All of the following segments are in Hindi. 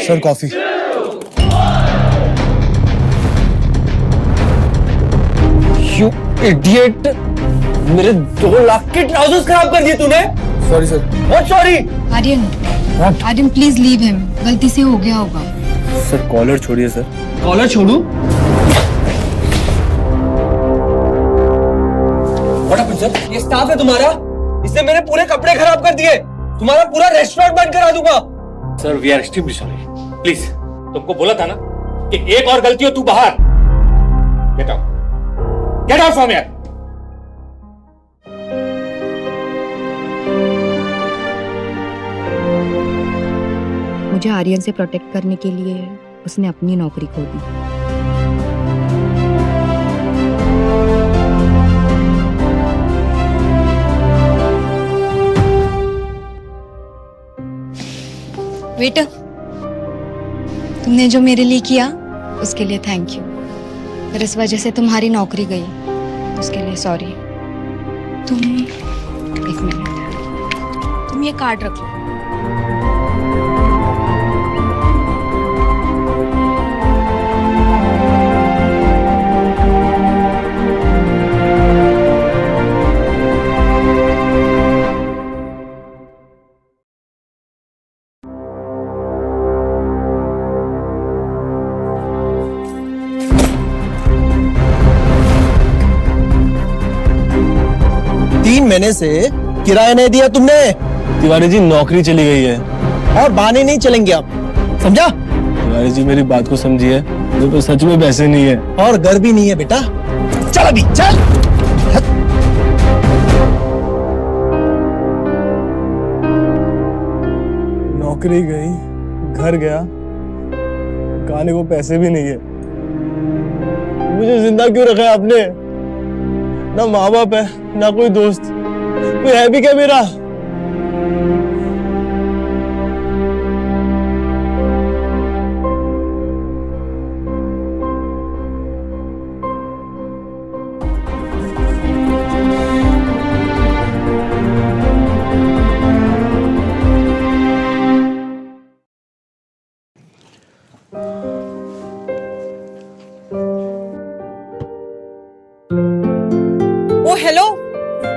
Sir coffee. यू इडियट, मेरे 2 लाख के ट्राउजर्स खराब कर दिए तूने। Sorry sir. What sorry? Aryan, Aryan please leave him, गलती से हो गया होगा। सर कॉलर छोड़िए सर। कॉलर छोड़ू? What happened sir? ये स्टाफ है तुम्हारा, इसने मेरे पूरे कपड़े खराब कर दिए। तुम्हारा पूरा रेस्टोरेंट बंद करा दूंगा। Sir we are extremely sorry. Please, तुमको बोला था ना कि एक और गलती हो तू बाहर। Get out, get out from here. मुझे आर्यन से प्रोटेक्ट करने के लिए उसने अपनी नौकरी खो दी। वेटर, तुमने जो मेरे लिए किया उसके लिए थैंक यू। फिर इस वजह से तुम्हारी नौकरी गई, उसके लिए सॉरी। तुम एक मिनट, तुम ये कार्ड रख लो। महीने से किराया नहीं दिया तुमने। तिवारी जी नौकरी चली गई है और बहाने नहीं चलेंगे आप, समझा? तिवारी जी मेरी बात को समझिए, मेरे पास सच में पैसे नहीं है। और घर भी नहीं है बेटा। चल अभी चल। नौकरी गई, घर गया, खाने को पैसे भी नहीं है। मुझे जिंदा क्यों रखा है आपने? ना माँ बाप है, ना कोई दोस्त, कोई है भी क्या मेरा? ओ हेलो,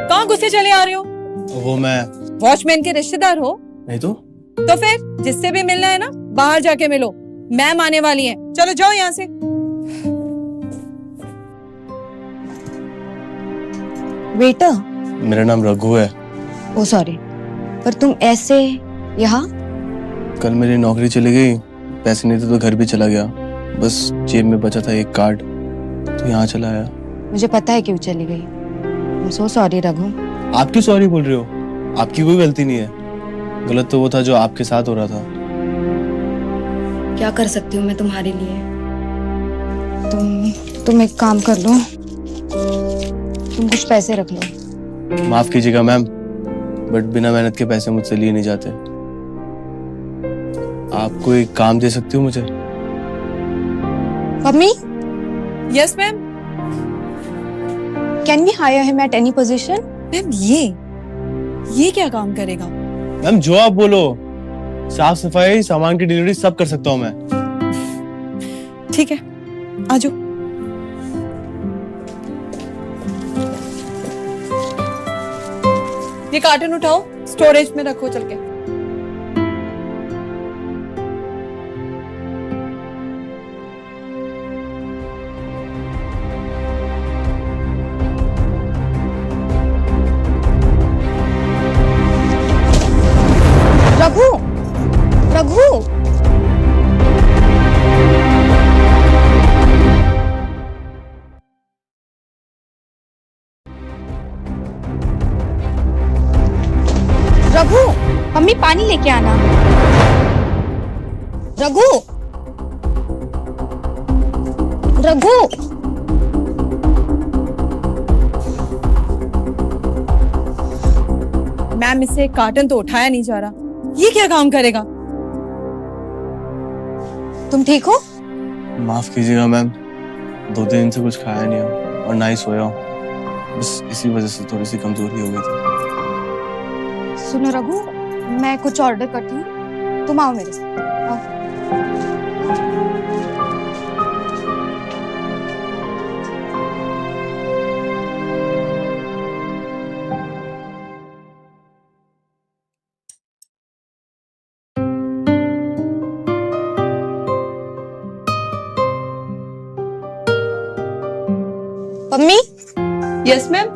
कहाँ गुस्से चले आ रहे हो? वो मैं वॉचमैन के रिश्तेदार हो? नहीं तो फिर जिससे भी मिलना है ना, बाहर जाके मिलो। मैम आने वाली हैं, चलो जाओ यहाँ से। वेटर, मेरा नाम रघु है। ओ सॉरी, पर तुम ऐसे यहाँ? कल मेरी नौकरी चली गई, पैसे नहीं थे तो घर भी चला गया। बस जेब में बचा था एक कार्ड, तो यहाँ चला आया। मुझे पता है क्यों चली गई। I'm so sorry Raghu. आप क्यों सॉरी बोल रहे हो? आपकी कोई गलती नहीं है। गलत तो वो था जो आपके साथ हो रहा था। क्या कर सकती हूँ मैं तुम्हारे लिए? तुम एक काम कर लो, तुम कुछ पैसे रख लो। माफ कीजिएगा मैम, बट बिना मेहनत के पैसे मुझसे लिए नहीं जाते। आप कोई काम दे सकती हो मुझे? Mummy, yes ma'am. Can we hire him at any position? Ma'am ये क्या काम करेगा? मैम जो आप बोलो, साफ सफाई, सामान की डिलीवरी सब कर सकता हूँ मैं। ठीक है, आ जाओ। ये कार्टन उठाओ, स्टोरेज में रखो चल के। रघु, रघु, रघु, मम्मी पानी लेके आना। रघु, रघु, मैम इससे कार्टन तो उठाया नहीं जा रहा, ये क्या काम करेगा? तुम ठीक हो? माफ कीजिएगा मैम, 2 दिन से कुछ खाया नहीं हूँ और ना ही सोया हूँ। बस इसी वजह से थोड़ी सी कमजोरी हो गई थी। सुनो रघु, मैं कुछ ऑर्डर करती हूँ, तुम आओ मेरे साथ। आओ। Mummy yes ma'am.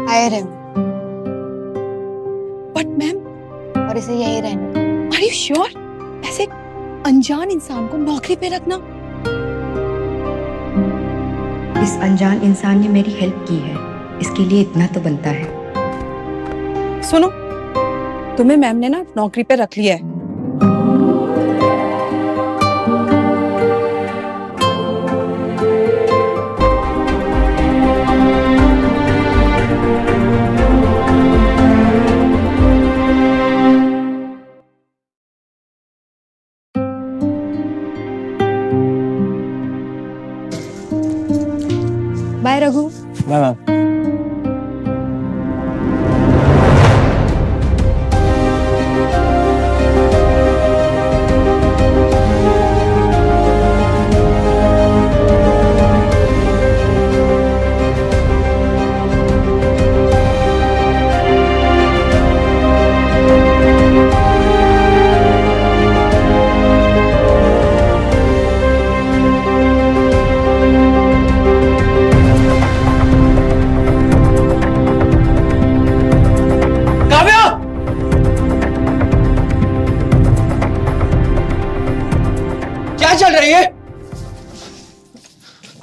हायर है बट मैम, और इसे यही रहने दो। Are you sure? ऐसे अनजान इंसान को नौकरी पे रखना? इस अनजान इंसान ने मेरी हेल्प की है, इसके लिए इतना तो बनता है। सुनो, तुम्हें मैम ने ना नौकरी पे रख लिया है। बाय रघु। मैम चल रही है?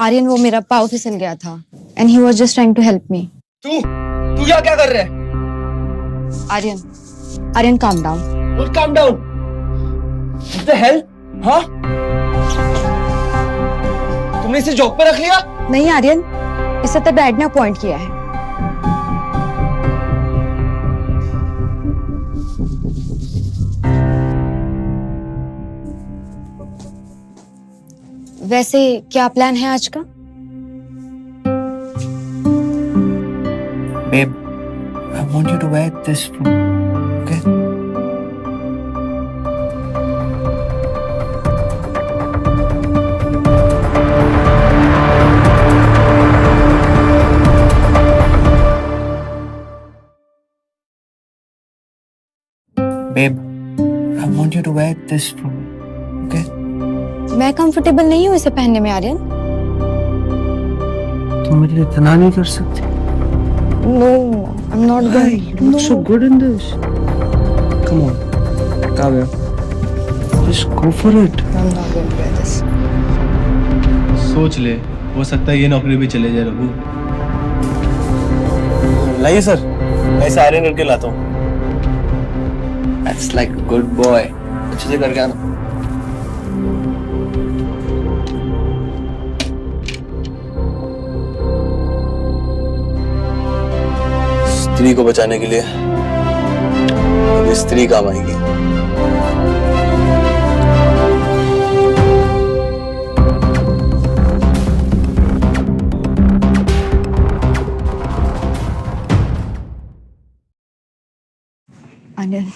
आर्यन, वो मेरा पाँव फिसल गया था and he was just trying to help me. तू यहाँ क्या कर रहा है? Aryan calm down. Well, calm down. What the hell? हाँ? तुमने इसे जॉब पे रख लिया? नहीं आर्यन, इसे तो डैड ने अपॉइंट किया है। वैसे क्या प्लान है आज का? Babe, I want you to wear this for me, okay? Babe, I want you to wear this for me, okay? मैं कंफर्टेबल नहीं हूँ इसे पहनने में आर्यन। तुम मेरे लिए इतना नहीं कर सकते? No, I'm not going. You look so good in this. Come on, Kavya. Just go for it. I'm not going to wear this. सोच ले, हो सकता है ये नौकरी भी चले जाए रघु। लाइए सर, मैं इसे आयरन करके लाता हूँ। That's like a good boy. अच्छे से करके आना। स्त्री को बचाने के लिए अब स्त्री काम आएगी। Aryan,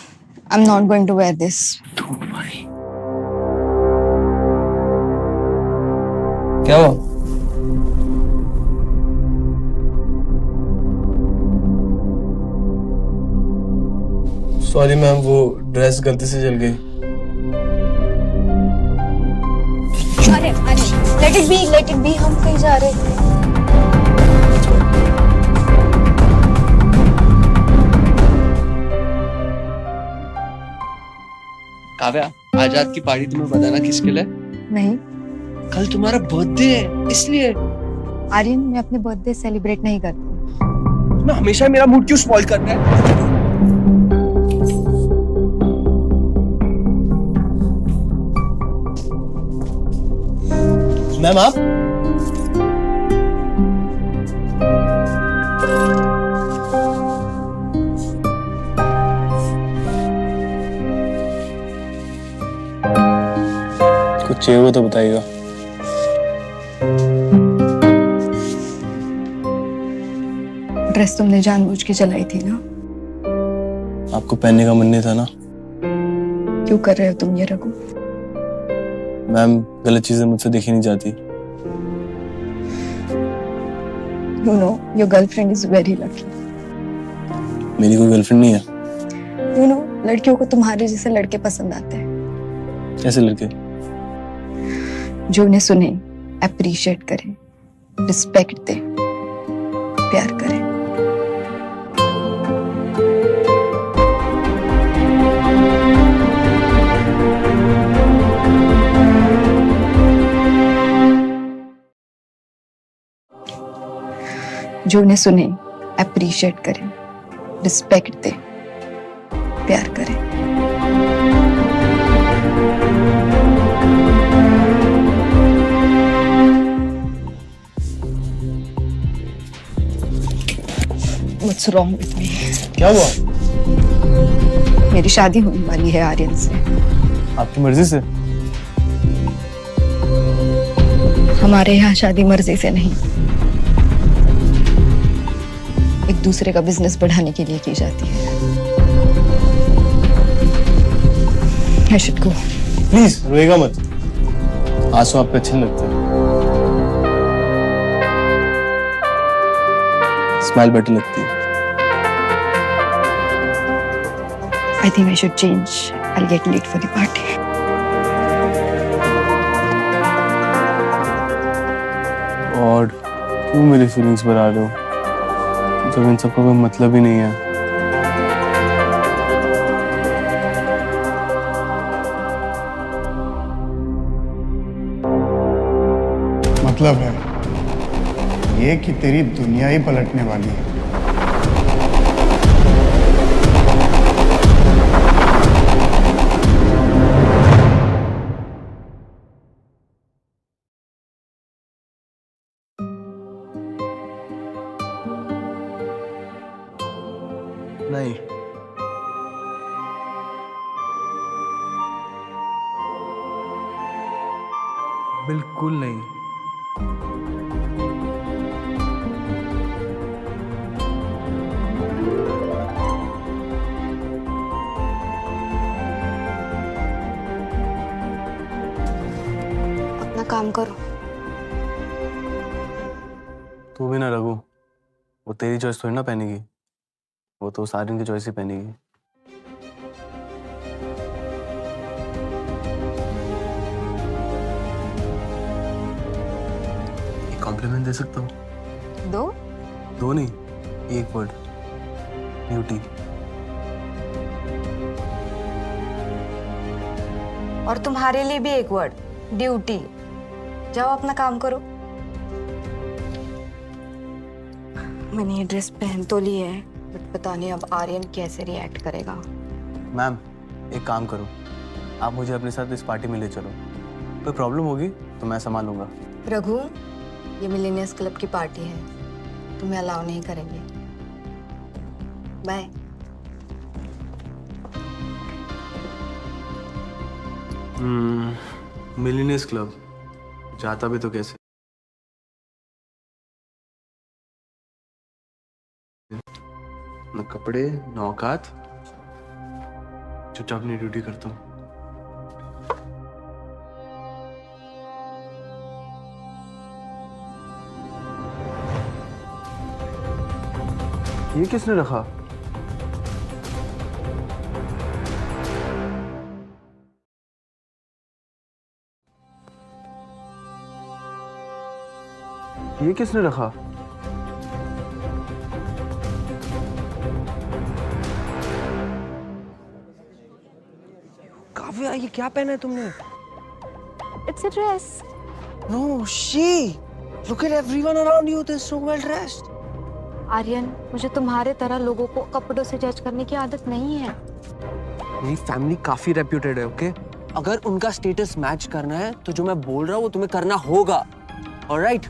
I'm not going to wear this. Don't worry. क्या हुआ? सॉरी मैम, वो ड्रेस गलती से जल गई। अरे let it be, हम कहीं जा रहे थे। काव्या, आजाद की पार्टी तुम्हें बताना किसके लिए? नहीं कल तुम्हारा बर्थडे है, इसलिए। आर्यन, मैं अपने बर्थडे सेलिब्रेट नहीं करती। तुम्हें हमेशा मेरा मूड क्यों स्पॉइल करना है? मैम आप? कुछ चाहिए हो तो बताइएगा। ड्रेस तुमने जानबूझ के जलाई थी ना? आपको पहनने का मन नहीं था ना? क्यों कर रहे हो तुम ये रघु? मैम, गलत चीजें मुझसे देखी नहीं जाती। You know, your girlfriend is very lucky. मेरी कोई गर्लफ्रेंड नहीं है। You know, लड़कियों को तुम्हारे जैसे लड़के पसंद आते हैं। कैसे लड़के? जो उन्हें सुने, अप्रिशिएट करें, रिस्पेक्ट दें, प्यार करें। जो उन्हें सुने, अप्रिशिएट करें, रिस्पेक्ट दें, प्यार करें। What's wrong with me? क्या हुआ? मेरी शादी होने वाली है आर्यन से। आपकी मर्जी से? हमारे यहाँ शादी मर्जी से नहीं, एक दूसरे का बिजनेस बढ़ाने के लिए की जाती है। I should go. प्लीज रोएगा मत, आंसू आप पे अच्छे नहीं लगते। स्माइल बेटर लगती है। I think I should change. I'll get late for the party. और क्यों मेरी फीलिंग्स बढ़ा रहे हो जब इन सबका कोई मतलब ही नहीं है? मतलब है ये कि तेरी दुनिया ही पलटने वाली है। नहीं, बिल्कुल नहीं। अपना काम करो। तू भी ना रघु, वो तेरी चॉइस थोड़ी ना पहनेगी, वो तो सारिन की चॉइस ही पहनेगी। एक कॉम्प्लीमेंट दे सकता हूँ? दो? दो नहीं, एक वर्ड, ब्यूटी। और तुम्हारे लिए भी एक वर्ड, ड्यूटी। जाओ अपना काम करो। मैंने ये ड्रेस पहन तो ली है, बट पता नहीं अब आर्यन कैसे रिएक्ट करेगा। मैम, एक काम करो, आप मुझे अपने साथ इस पार्टी में ले चलो। कोई प्रॉब्लम होगी तो मैं संभालूंगा। रघु, ये मिलेनियर्स क्लब की पार्टी है, तुम्हें अलाउ नहीं करेंगे। बाय। मिलेनियर्स क्लब जाता भी तो कैसे? न कपड़े न औकात, चुपचाप अपनी ड्यूटी करता हूँ। ये किसने रखा? ये किसने रखा? काव्या, ये क्या पहना है तुमने? It's a dress. No, she. Look at everyone around you. They're so well dressed. Aryan, मुझे तुम्हारे तरह लोगों को कपड़ों से जज करने की आदत नहीं है। मेरी फैमिली काफी रेप्यूटेड है, ओके? अगर उनका स्टेटस मैच करना है तो जो मैं बोल रहा हूँ वो तुम्हें करना होगा, ऑलराइट?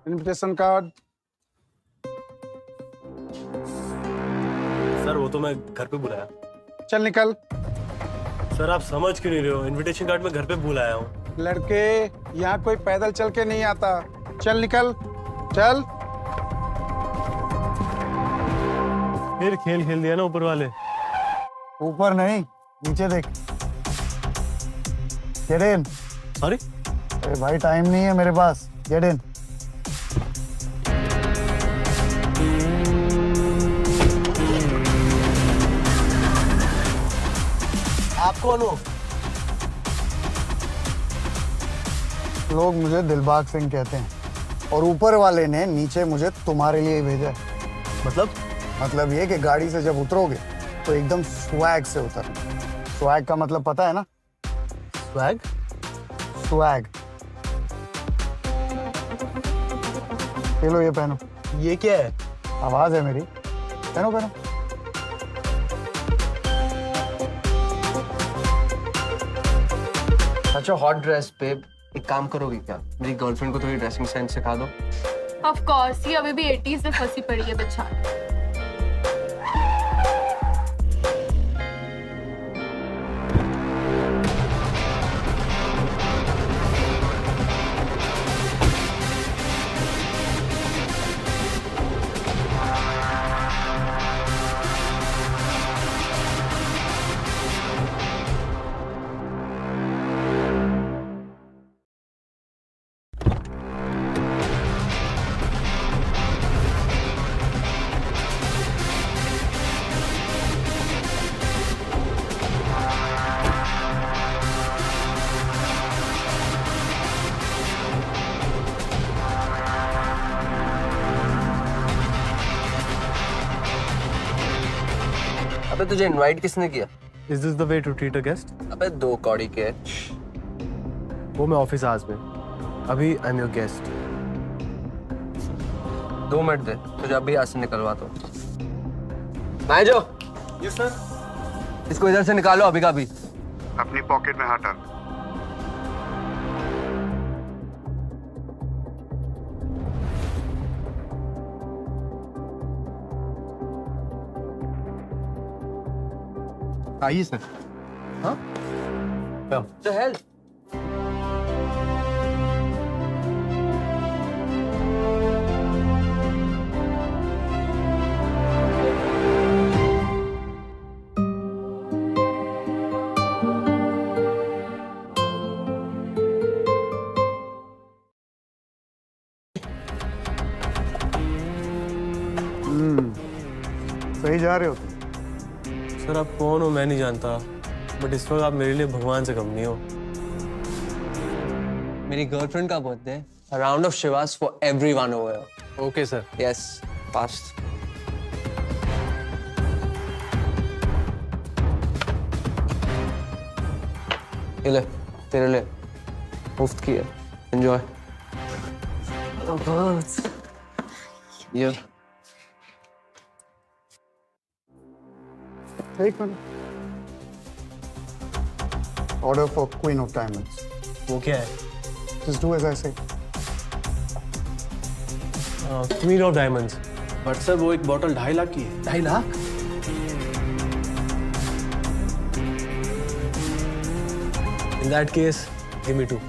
Invitation card. सर, वो तो मैं घर पे बुलाया। चल निकल। सर आप समझ क्यों नहीं रहे हो? इनविटेशन कार्ड मैं घर पे भूल आया हूँ। लड़के, यहाँ कोई पैदल चल के नहीं आता। चल निकल, चल। फिर खेल खेल दिया ना ऊपर वाले। ऊपर नहीं, नीचे देख। Get in. सॉरी। अरे भाई टाइम नहीं है मेरे पास। Get in. आप कौन हो? लोग मुझे दिलबाग सिंह कहते हैं और ऊपर वाले ने नीचे मुझे तुम्हारे लिए भेजा है। मतलब ये कि गाड़ी से जब उतरोगे तो एकदम स्वैग से उतरना। स्वैग का मतलब पता है ना? स्वैग? स्वैग। ये लो, ये पहनो। ये क्या है? आवाज है मेरी। पहनो पहनो। अच्छा हॉट ड्रेस पे एक काम करोगी क्या? मेरी गर्लफ्रेंड को थोड़ी ड्रेसिंग सेंस सिखा दो। ऑफ कोर्स, ये अभी भी 80s में फंसी पड़ी है बेचारी। अबे तुझे इनवाइट किसने किया? Is this the way to treat a guest? अबे 2 कौड़ी के। वो मैं ऑफिस आज में। अभी I am your guest. 2 minute दे, तुझे अभी यहाँ से निकलवा दो। मैं जो। Yes sir. इसको इधर से निकालो अभी का अभी। अपनी पॉकेट में हाथ डाल। आइए सर। हाँ? The hell? सही जा रहे हो तुम। सर आप कौन हो मैं नहीं जानता, बट इस वक्त आप मेरे लिए भगवान से कम नहीं हो। मेरी गर्लफ्रेंड का birthday. A round of Shivas for everyone over here. Okay sir. Yes, fast. ये ले, तेरे लिए मुफ्त की है। Enjoy. Oh, birds. Yeah. एक minute. Order for queen of diamonds. वो क्या है? जस्ट डू एज आई से। Queen of diamonds. But sir वो एक बॉटल 2.5 लाख की है। 2.5 lakh? In that case give me 2।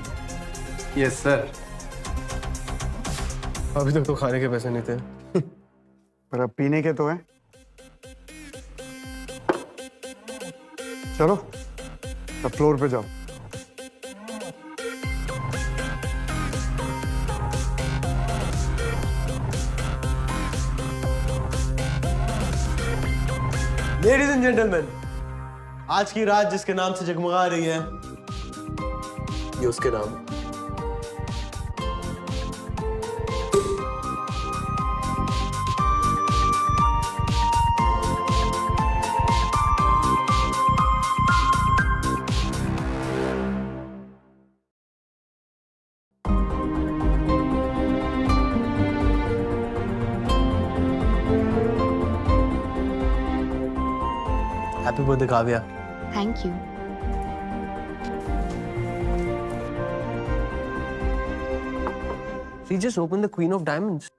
Yes sir. अभी तक तो खाने के पैसे नहीं थे। पर अब पीने के तो है। चलो अब फ्लोर पे जाओ। लेडीज एंड जेंटलमैन, आज की रात जिसके नाम से जगमगा रही है, ये उसके नाम है। Happy birthday Kavya. Thank you. He just opened the Queen of Diamonds.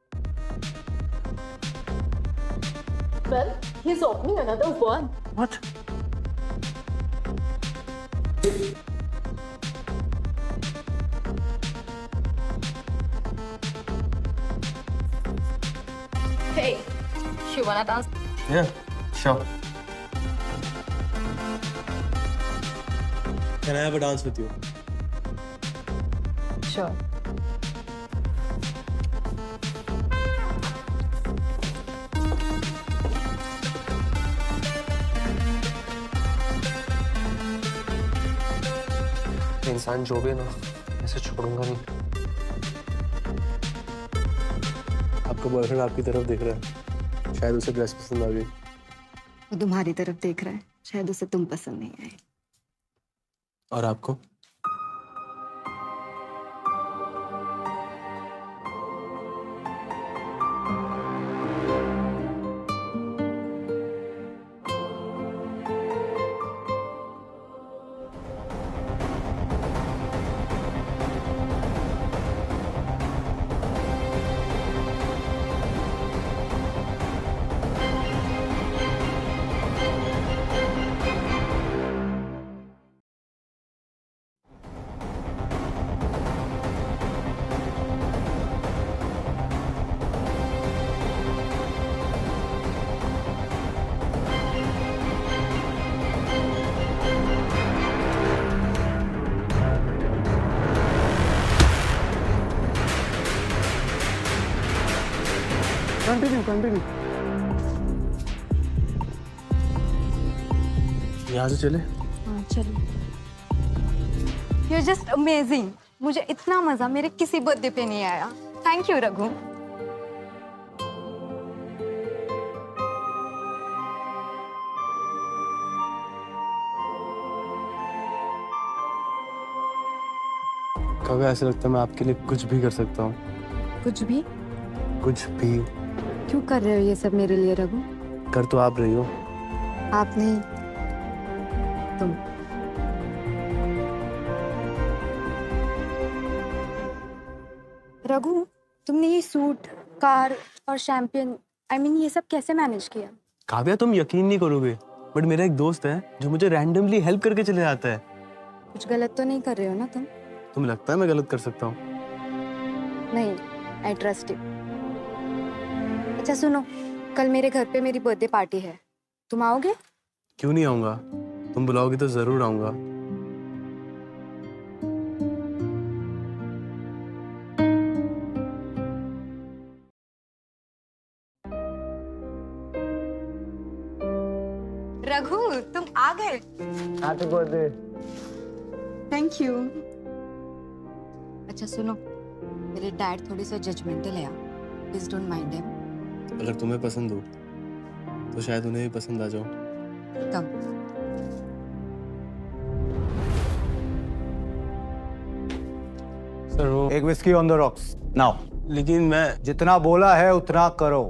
Well, he's opening another one. What? Hey, you wanna dance? Yeah, sure. Can I have a dance with you? Sure. इंसान जो भी है ना, ऐसे छोड़ूंगा नहीं। आपका बॉयफ्रेंड आपकी तरफ देख रहा है, शायद उसे ड्रेस पसंद आ गई। वो तुम्हारी तरफ देख रहा है, शायद उसे तुम पसंद नहीं आए। और आपको? कंटिन्यू। यहाँ से चले? हाँ चलो। You're just amazing. मुझे इतना मजा मेरे किसी बर्थडे पे नहीं आया। Thank you Raghu. कभी ऐसा लगता है मैं आपके लिए कुछ भी कर सकता हूँ। कुछ भी? कुछ भी। क्यों कर रहे हो ये सब मेरे लिए रघु? कर तो आप रही हो। आप नहीं, तुम। रघु, तुमने ये सूट, कार और शैंपियन, ये सब कैसे मैनेज किया? काव्या, तुम यकीन नहीं करोगे, बट मेरा एक दोस्त है जो मुझे रैंडमली हेल्प करके चले जाता है। कुछ गलत तो नहीं कर रहे हो ना तुम? तुम्हें लगता है मैं गलत कर सकता हूँ? नहीं, आई ट्रस्ट यू। अच्छा सुनो, कल मेरे घर पे मेरी बर्थडे पार्टी है, तुम आओगे? क्यों नहीं आऊंगा, तुम बुलाओगी तो जरूर आऊंगा। रघु, तुम आ गए। Happy birthday. Thank you. अच्छा सुनो, मेरे डैड थोड़ी सी जजमेंटल है, प्लीज डोंट माइंड हिम। अगर तुम्हें पसंद हो तो शायद उन्हें भी पसंद आ जाओ। कम। सर वो एक whisky on the rocks now. लेकिन मैं जितना बोला है उतना करो।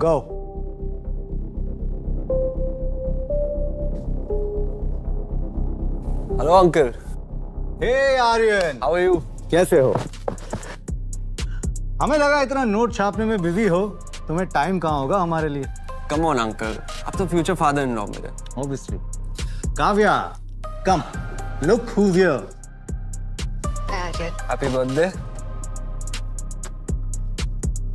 Go. Hello uncle. Hey Aryan, how are you? कैसे हो? हमें लगा इतना नोट छापने में बिजी हो, तुम्हें टाइम कहाँ होगा हमारे लिए। कम ऑन अंकल, आप तो फ्यूचर फादर इन लॉ मेरे। Obviously. Kavya, come, look who's here. Happy birthday.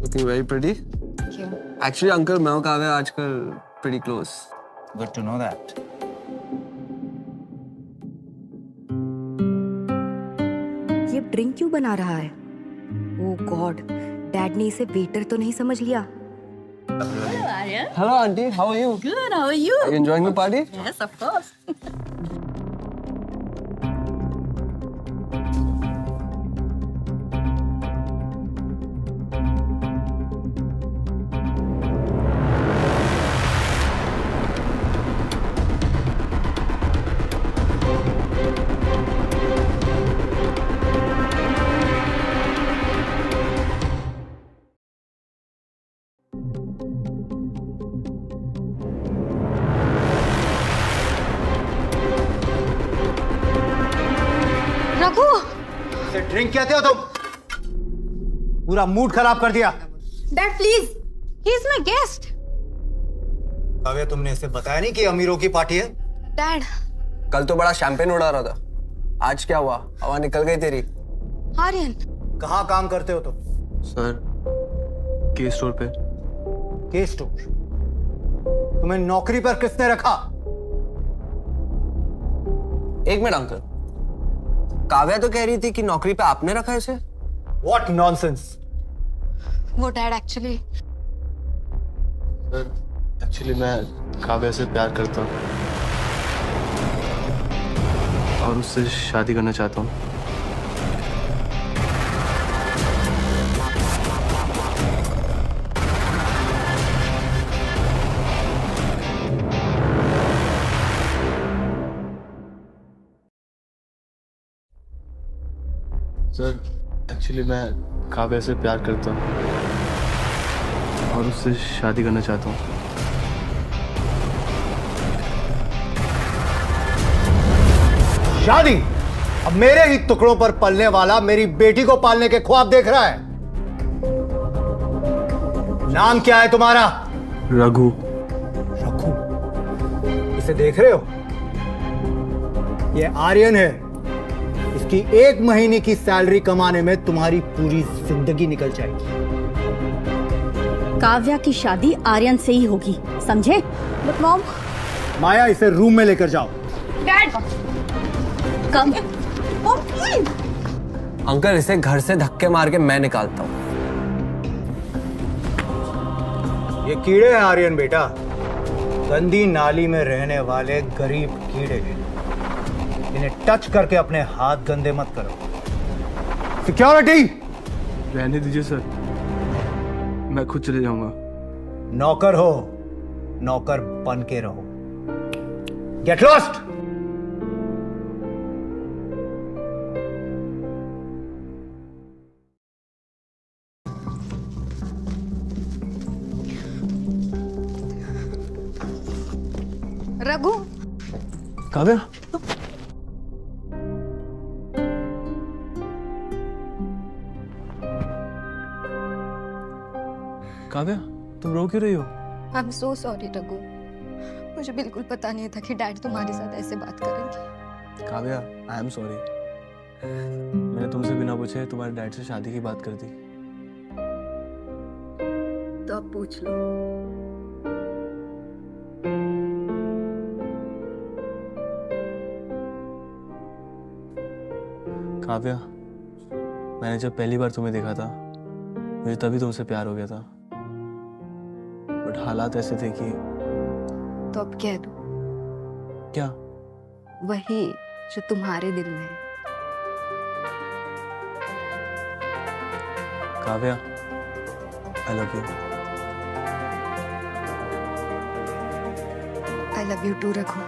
Looking very pretty. Actually uncle, मैं और काव्या आजकल pretty close. Good to know that. ये ड्रिंक क्यों बना रहा है? ओह गॉड, डैड ने इसे वेटर तो नहीं समझ लिया? Hello auntie, how are you? Good, how are you? Are you enjoying the party? Yes, of course. Raghu! इसे ड्रिंक कहते हो तुम? पूरा मूड खराब कर दिया। Dad please, he is my guest. Kavya, तुमने इसे बताया नहीं कि अमीरों की पार्टी है? डैड, कल तो बड़ा शैंपेन उड़ा रहा था, आज क्या हुआ? हवा निकल गई तेरी। आर्यन, कहाँ काम करते हो तुम? सर के स्टोर पे। के स्टोर? तुम्हें नौकरी पर किसने रखा? एक मिनट अंकल, काव्या तो कह रही थी कि नौकरी पे आपने रखा है इसे। What nonsense! वो डैड एक्चुअली सर एक्चुअली मैं काव्या से प्यार करता हूँ और उससे शादी करना चाहता हूँ। सर एक्चुअली मैं काव्या से प्यार करता हूँ और उससे शादी करना चाहता हूँ। शादी? अब मेरे ही टुकड़ों पर पलने वाला मेरी बेटी को पालने के ख्वाब देख रहा है। नाम क्या है तुम्हारा? रघु। रघु? इसे देख रहे हो? ये आर्यन है। इसकी 1 महीने की सैलरी कमाने में तुम्हारी पूरी जिंदगी निकल जाएगी। काव्या की शादी आर्यन से ही होगी, समझे? But mom. माया, इसे रूम में लेकर जाओ। डैड कम। अंकल इसे घर से धक्के मार के मैं निकालता हूँ। ये कीड़े हैं आर्यन बेटा, गंदी नाली में रहने वाले गरीब कीड़े। इन्हें टच करके अपने हाथ गंदे मत करो। सिक्योरिटी! रहने दीजिए सर, मैं खुद चले जाऊंगा। नौकर हो, नौकर बन के रहो। Get lost! रघु, काव्या, काव्या, तुम रो क्यों रही हो? I am so sorry Raghu, मुझे बिल्कुल पता नहीं था कि डैड तुम्हारे साथ ऐसे बात करेंगे। Kavya, I am sorry. मैंने तुमसे बिना पूछे तुम्हारे डैड से शादी की बात कर दी। तो अब पूछ लो। काव्या, मैंने जब पहली बार तुम्हें देखा था मुझे तभी तुमसे प्यार हो गया था, बट हालात ऐसे थे कि। तो अब कह दो। क्या? वही जो तुम्हारे दिल में है। Kavya, I love you. I love you too Raghu.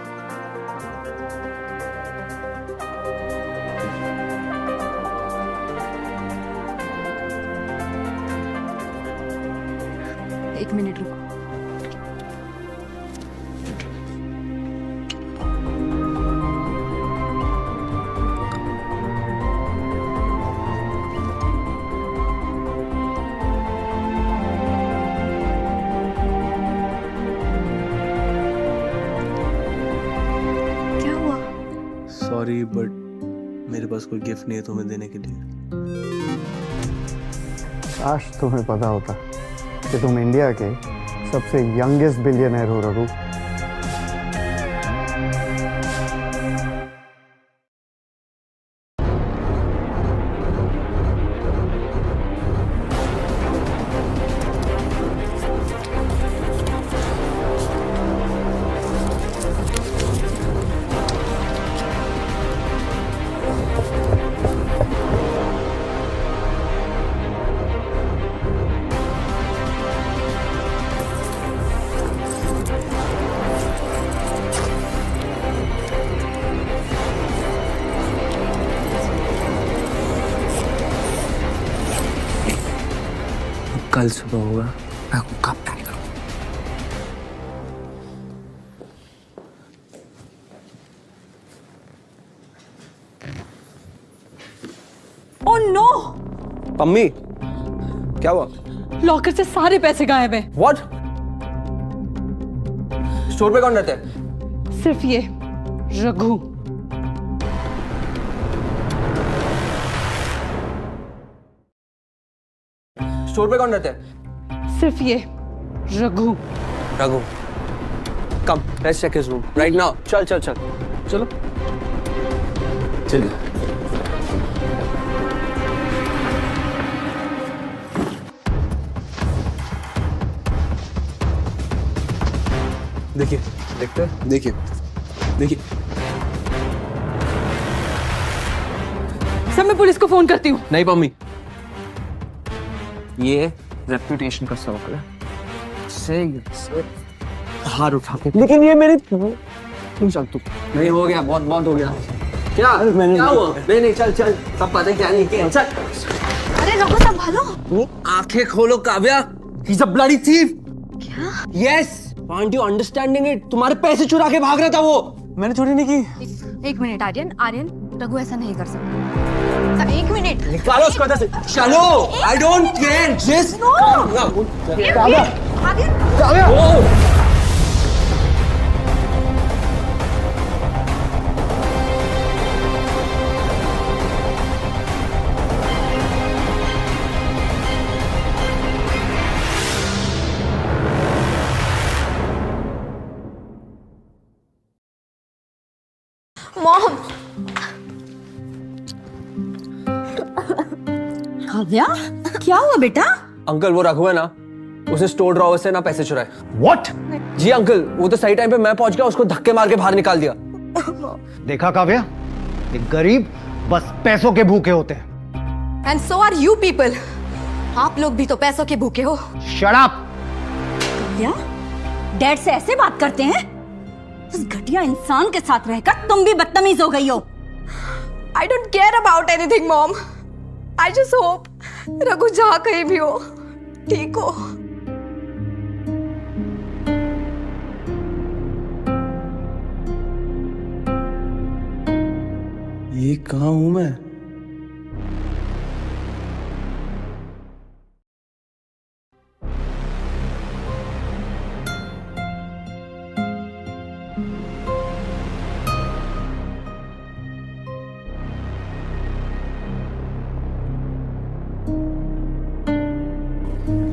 एक मिनट रुको। क्या हुआ? सॉरी, बट मेरे पास कोई गिफ्ट नहीं है तुम्हें देने के लिए। काश तुम्हें पता होता कि तुम इंडिया के सबसे यंगेस्ट बिलियनर हो रघु। कल सुबह होगा, मैं आपको कब पैक करूँ? Oh no! पम्मी, क्या हुआ? लॉकर से सारे पैसे गायब हैं। What? स्टोर पे कौन रहता है? सिर्फ ये रघु। स्टोर पे कौन रहता है? सिर्फ ये Raghu. Raghu, come let's check his room right now. चल चल चल चलो चलिए। देखिए, देखते हैं, देखिए देखिए। सब मैं पुलिस को फोन करती हूँ। नहीं मम्मी, ये रेपुटेशन का सवाल है। से हार उठा के, लेकिन ये मेरी तुम चल तू। नहीं हो गया, बहुत बहुत हो गया। क्या मैंने क्या हुआ? नहीं चल चल, सब पता है क्या नहीं किया। चल। अरे रघु संभालो। आंखें खोलो Kavya, he is a bloody thief. क्या? Yes, aren't you understanding it? तुम्हारे पैसे चुरा के भाग रहा था वो। मैंने चोरी नहीं की। एक मिनट आर्यन, आर्यन रघु ऐसा नहीं कर सकता। एक मिनट। निकालो उसको अंदर से। चलो, I don't care, just Kavya, Aryan, Kavya. Mom. Kavya, क्या हुआ बेटा? अंकल, वो रघु है ना, उसने स्टोर ड्रॉवर से ना पैसे चुराए। What? जी अंकल, वो तो सही टाइम पे मैं पहुंच गया, उसको धक्के मार के बाहर निकाल दिया। देखा काव्या, ये गरीब बस पैसों के भूखे होते हैं। And so are you people. आप लोग भी तो पैसों के भूखे हो। Shut up! क्या डैड से ऐसे बात करते हैं? उस घटिया इंसान के साथ रहकर तुम भी बदतमीज हो गई हो। I don't care about anything, Mom. I just hope Raghu जहाँ कहीं भी हो, ठीक हो। ये कहाँ हूं मैं?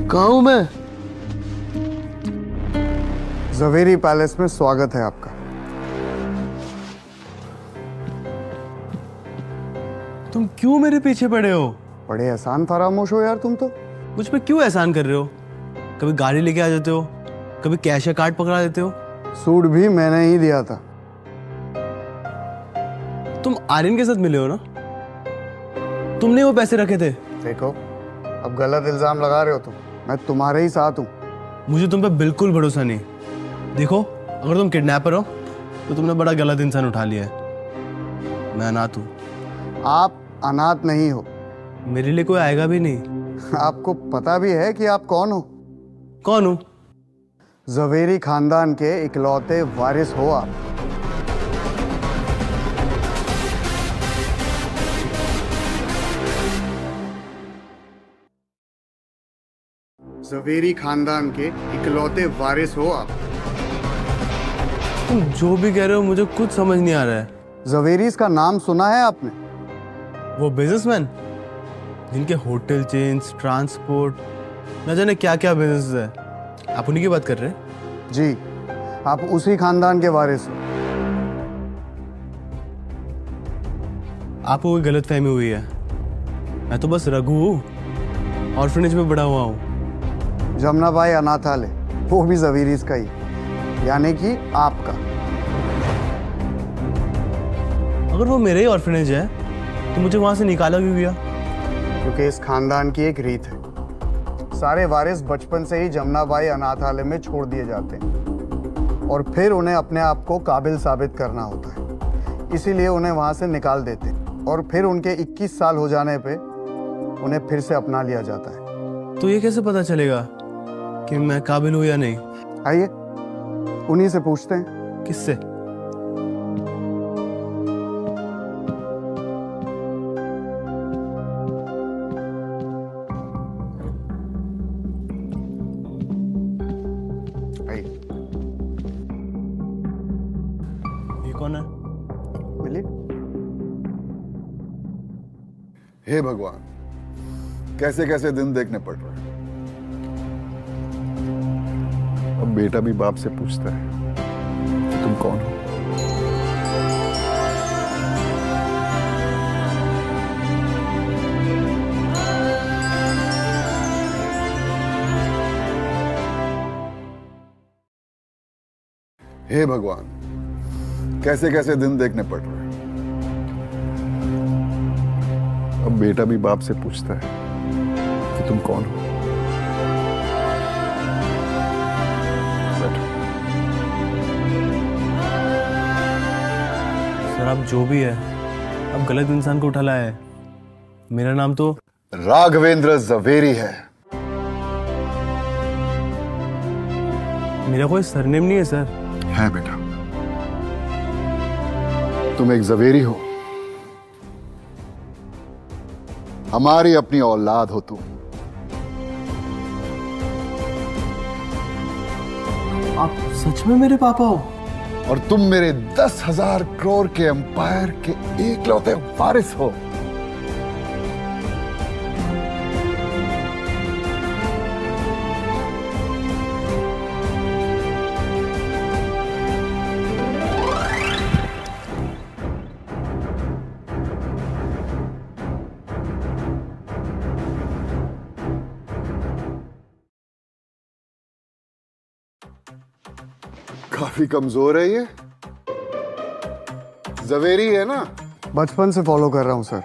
कहाँ हूं मैं? जवेरी पैलेस में स्वागत है आपका। तुम क्यों मेरे पीछे पड़े हो? बड़े एहसान फरामोश हो यार तुम तो। मुझ पे क्यों एहसान कर रहे हो? कभी गाड़ी लेके आ जाते हो, कभी कैश या कार्ड पकड़ा देते हो। सूट भी मैंने ही दिया था। तुम आर्यन के साथ मिले हो ना? तुमने वो पैसे रखे थे। देखो, अब गलत इल्जाम लगा रहे हो तुम। मैं तुम्हारे ही साथ हूँ। मुझे तुम पे बिल्कुल भरोसा नहीं। देखो, अगर तुम किडनैपर हो तो तुमने बड़ा गलत इंसान उठा लिया है। मैं अनाथ हूँ। आप अनाथ नहीं हो। मेरे लिए कोई आएगा भी नहीं। आपको पता भी है कि आप कौन हो? कौन हूँ? जवेरी खानदान के इकलौते वारिस हो आप। जवेरी खानदान के इकलौते वारिस हो आप। तुम जो भी कह रहे हो मुझे कुछ समझ नहीं आ रहा है। जवेरीज का नाम सुना है आपने? वो बिजनेसमैन जिनके होटल चेन्स, ट्रांसपोर्ट, न जाने क्या क्या बिजनेस है। आप उन्हीं की बात कर रहे हैं? जी, आप उसी खानदान के वारिस हो। आपको कोई गलतफहमी हुई है। मैं तो बस रघु हूँ, ऑर्फनेज में बड़ा हुआ हूँ। जमुनाबाई अनाथालय, वो भी जवेरीज का ही, यानी कि आपका। अगर वो मेरे ही ऑर्फनेज है तो मुझे वहां से निकाला क्यों गया? क्योंकि इस खानदान की एक रीत है, सारे वारिस बचपन से ही जमुनाबाई अनाथालय में छोड़ दिए जाते हैं और फिर उन्हें अपने आप को काबिल साबित करना होता है। इसीलिए उन्हें वहां से निकाल देते हैं और फिर उनके 21 साल हो जाने पे उन्हें फिर से अपना लिया जाता है। तो ये कैसे पता चलेगा कि मैं काबिल हूँ या नहीं? आइए, उन्हीं से पूछते हैं। किससे? ये कौन है? मिली? हे भगवान, कैसे कैसे दिन देखने पड़ रहे हैं। अब बेटा भी बाप से पूछता है कि तुम कौन हो। हे भगवान, कैसे कैसे दिन देखने पड़ रहे हैं। अब बेटा भी बाप से पूछता है कि तुम कौन हो। सर आप जो भी है, अब गलत इंसान को उठा लाया है। मेरा नाम तो राघवेंद्र जवेरी है। मेरा कोई सरनेम नहीं है सर। है बेटा, तुम एक जवेरी हो। हमारी अपनी औलाद हो तुम। आप सच में मेरे पापा हो? और तुम मेरे 10,000 करोड़ के एम्पायर के एकलौते वारिस हो। काफी कमजोर है ये। जवेरी है ना? बचपन से फॉलो कर रहा हूँ सर।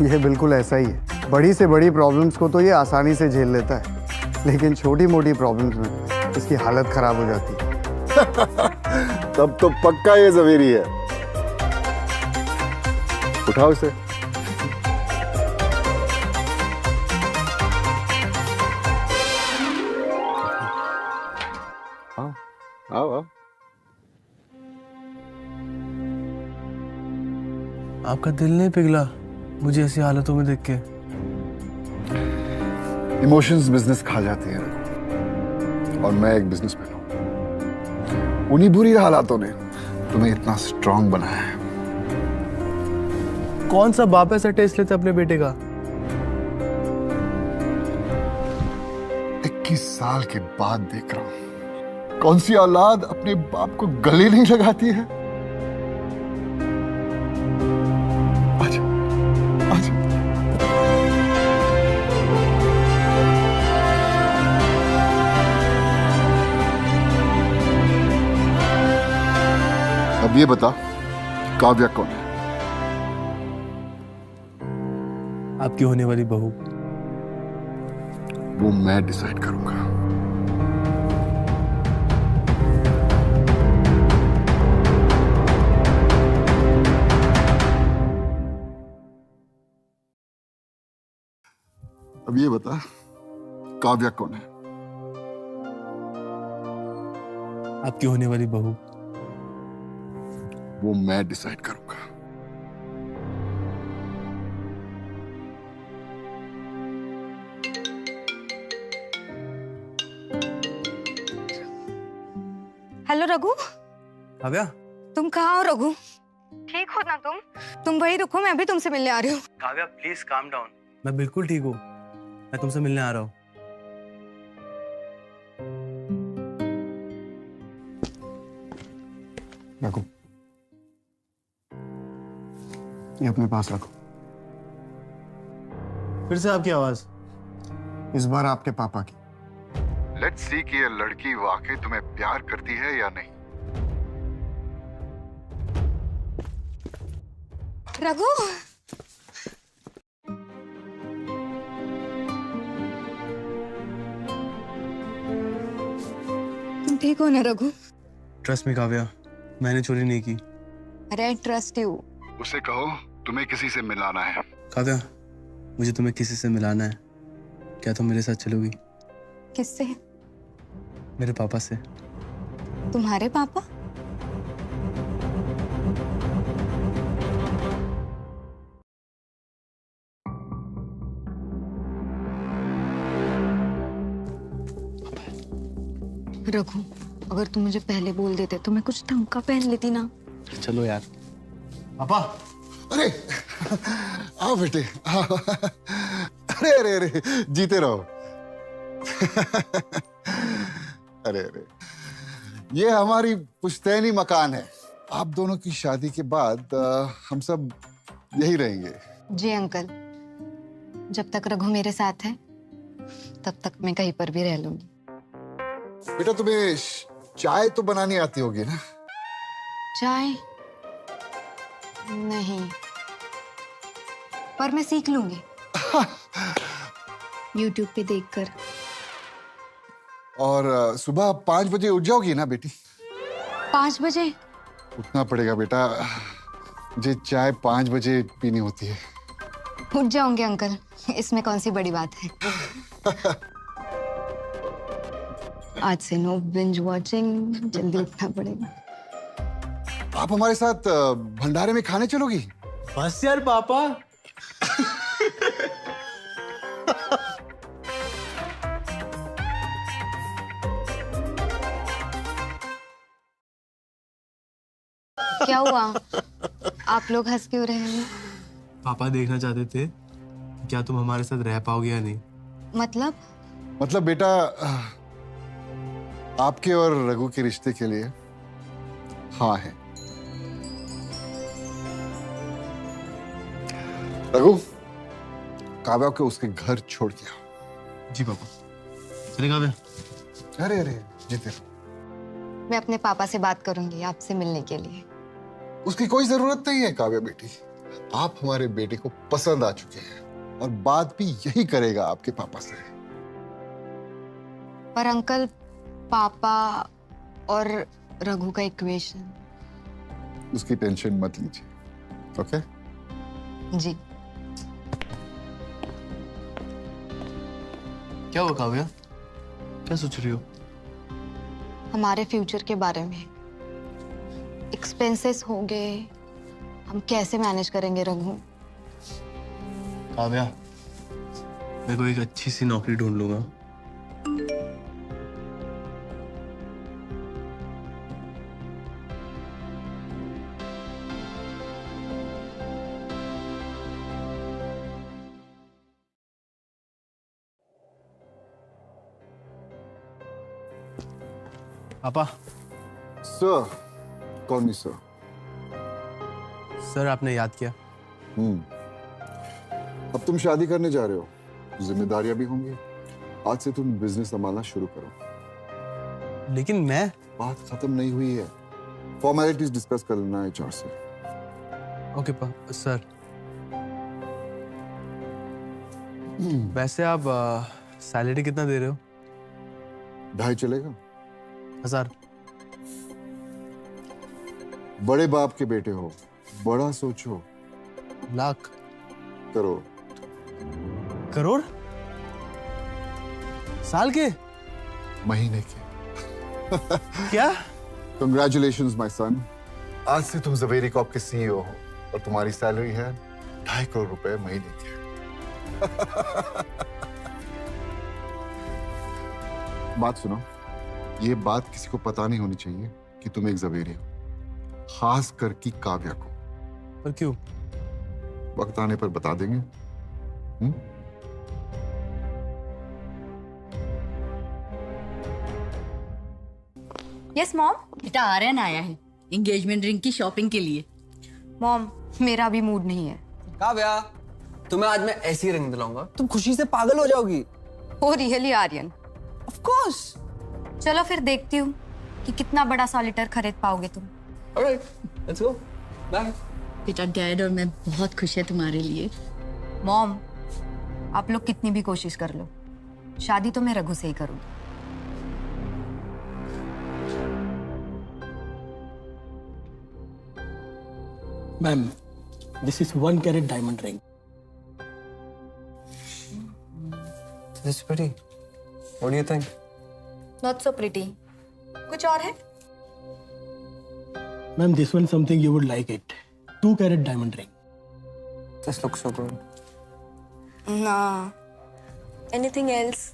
ये बिल्कुल ऐसा ही है। बड़ी से बड़ी प्रॉब्लम्स को तो ये आसानी से झेल लेता है, लेकिन छोटी मोटी प्रॉब्लम्स में इसकी हालत खराब हो जाती है। तब तो पक्का ये जवेरी है। उठाओ इसे। आओ आओ। आपका दिल नहीं पिघला मुझे ऐसी हालतों में देख के? इमोशंस बिजनेस खा जाती है और मैं एक बिजनेसमैन हूं। उन्हीं बुरी हालातों ने तुम्हें इतना स्ट्रांग बनाया है। कौन सा बाप ऐसा टेस्ट लेता अपने बेटे का? 21 साल के बाद देख रहा हूं कौन सी औलाद अपने बाप को गले नहीं लगाती है। आजा, आजा। अब ये बता, काव्या कौन है? आपकी होने वाली बहू। वो मैं डिसाइड करूंगा। अब ये बता, काव्या कौन है? आपकी होने वाली बहू। वो मैं डिसाइड करूंगा। हेलो रघु। काव्या, तुम कहाँ हो रघु? ठीक हो ना तुम? तुम वही रुको, मैं अभी तुमसे मिलने आ रही हूँ। Kavya please calm down. मैं बिल्कुल ठीक हूँ, मैं तुमसे मिलने आ रहा हूँ। रखो, ये अपने पास रखो। फिर से आपकी आवाज? इस बार आपके पापा की। लेट्स सी कि ये लड़की वाकई तुम्हें प्यार करती है या नहीं। रघु, तुम ठीक हो ना रघु? ट्रस्ट मी काव्या, मैंने चोरी नहीं की। अरे आई ट्रस्ट यू। उसे कहो तुम्हें किसी से मिलाना है। काव्या, मुझे तुम्हें किसी से मिलाना है। क्या तुम मेरे साथ चलोगी? किससे? मेरे पापा से। तुम्हारे पापा? रघु, अगर तुम मुझे पहले बोल देते तो मैं कुछ ढंग का पहन लेती ना। चलो यार। पापा। अरे आओ बेटे, आओ। अरे अरे अरे, जीते रहो। अरे अरे, ये हमारी पुश्तैनी मकान है। आप दोनों की शादी के बाद हम सब यही रहेंगे। जी अंकल, जब तक रघु मेरे साथ है तब तक मैं कहीं पर भी रह लूंगी। बेटा तुम्हें चाय तो बनानी आती होगी ना? चाय नहीं, पर मैं सीख लूंगी YouTube पे देखकर। और सुबह 5 बजे उठ जाओगी ना बेटी? 5 बजे? उठना पड़ेगा बेटा, मुझे चाय 5 बजे पीनी होती है। उठ जाऊंगे अंकल, इसमें कौन सी बड़ी बात है। आज से नो बिंज वॉचिंग, जल्दी उठना पड़ेगा। आप हमारे साथ भंडारे में खाने चलोगी? बस यार पापा। क्या हुआ, आप लोग हंस क्यों रहे हैं? पापा देखना चाहते थे क्या तुम हमारे साथ रह पाओगे या नहीं। मतलब बेटा, आपके और रघु के रिश्ते के लिए हाँ है। रघु, काव्या को उसके घर छोड़ के आओ। जी पापा। चले काव्या? अरे अरे जीते, मैं अपने पापा से बात करूंगी आपसे मिलने के लिए। उसकी कोई जरूरत नहीं है काव्या बेटी। आप हमारे बेटे को पसंद आ चुके हैं और बात भी यही करेगा आपके पापा से। पर अंकल, पापा और रघु का इक्वेशन। उसकी टेंशन मत लीजिए, ओके? जी। क्या हुआ काव्या, क्या सोच रही हो? हमारे फ्यूचर के बारे में। एक्सपेंसेस हो गए, हम कैसे मैनेज करेंगे रघु? काव्या, मैं कोई एक अच्छी सी नौकरी ढूंढ लूंगा। पापा। सर? कौन नहीं सर? सर आपने याद किया। अब तुम शादी करने जा रहे हो, जिम्मेदारियां भी होंगी। आज से तुम बिजनेस संभालना शुरू करो। लेकिन मैं। बात खत्म नहीं हुई है, फॉर्मेलिटीज डिस्कस कर लेना है HR से। Okay sir. वैसे आप सैलरी कितना दे रहे हो? 2.5 चलेगा? 1000। बड़े बाप के बेटे हो, बड़ा सोचो। लाख? करोड़? करोड़? साल के? महीने के। क्या? कंग्रेचुलेशंस माय सन, आज से तुम जवेरी कॉर्प के CEO हो और तुम्हारी सैलरी है 2.5 करोड़ रुपए महीने की। बात सुनो, ये बात किसी को पता नहीं होनी चाहिए कि तुम एक जवेरी हो, खास कर की काव्या को। पर क्यों? वक्त आने पर बता देंगे। Yes mom. बेटा आर्यन आया है एंगेजमेंट रिंग की शॉपिंग के लिए। मॉम, मेरा भी मूड नहीं है। काव्या, तुम्हें आज मैं ऐसी रिंग दिलाऊंगा, तुम खुशी से पागल हो जाओगी। Oh really Aryan? Of course. चलो फिर देखती हूँ कि कितना बड़ा सॉलिटर खरीद पाओगे तुम। Alright, let's go. बाय। बेटा डैड और मैं बहुत खुश है तुम्हारे लिए। मॉम, आप लोग कितनी भी कोशिश कर लो, शादी तो मैं रघु से ही करूंगी। Ma'am, this is 1 carat diamond ring. This is pretty. What do you think? Not so pretty. कुछ और है? Ma'am, this one something you would like it. 2 carat diamond ring. This looks so good. Nah. Anything else?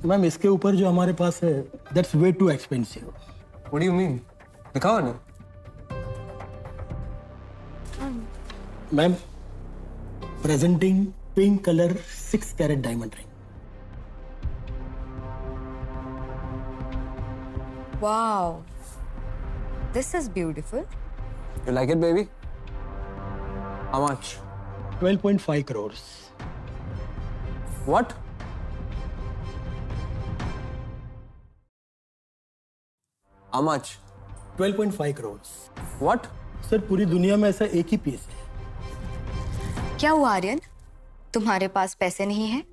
Ma'am, इसके ऊपर जो हमारे पास है, that's way too expensive. What do you mean? दिखाओ ना। Ma'am, presenting pink color 6 carat diamond ring. Wow. This is beautiful. You like it, baby? How much? 12.5 crores. What? How much? 12.5 crores. What? Sir पूरी दुनिया में ऐसा एक ही पीस है. क्या हुआ आर्यन? तुम्हारे पास पैसे नहीं हैं?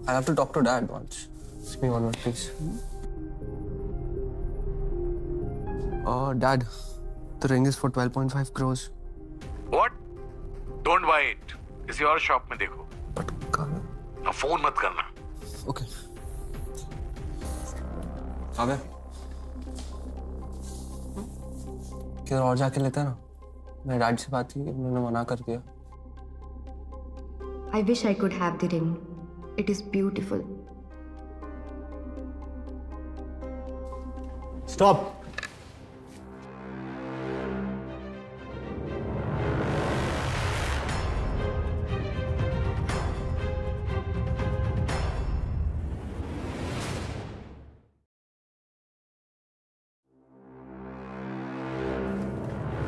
I have to talk to Dad once. Just me one minute, please. Dad, the ring is for 12.5 crores. What? Don't buy it. किसी और शॉप में देखो. But अब फोन मत करना. Okay. काव्या, किधर और जाके लेते हैं ना. मेरे डैड से बात की, उन्होंने मना कर दिया. I wish I could have the ring. It is beautiful. Stop.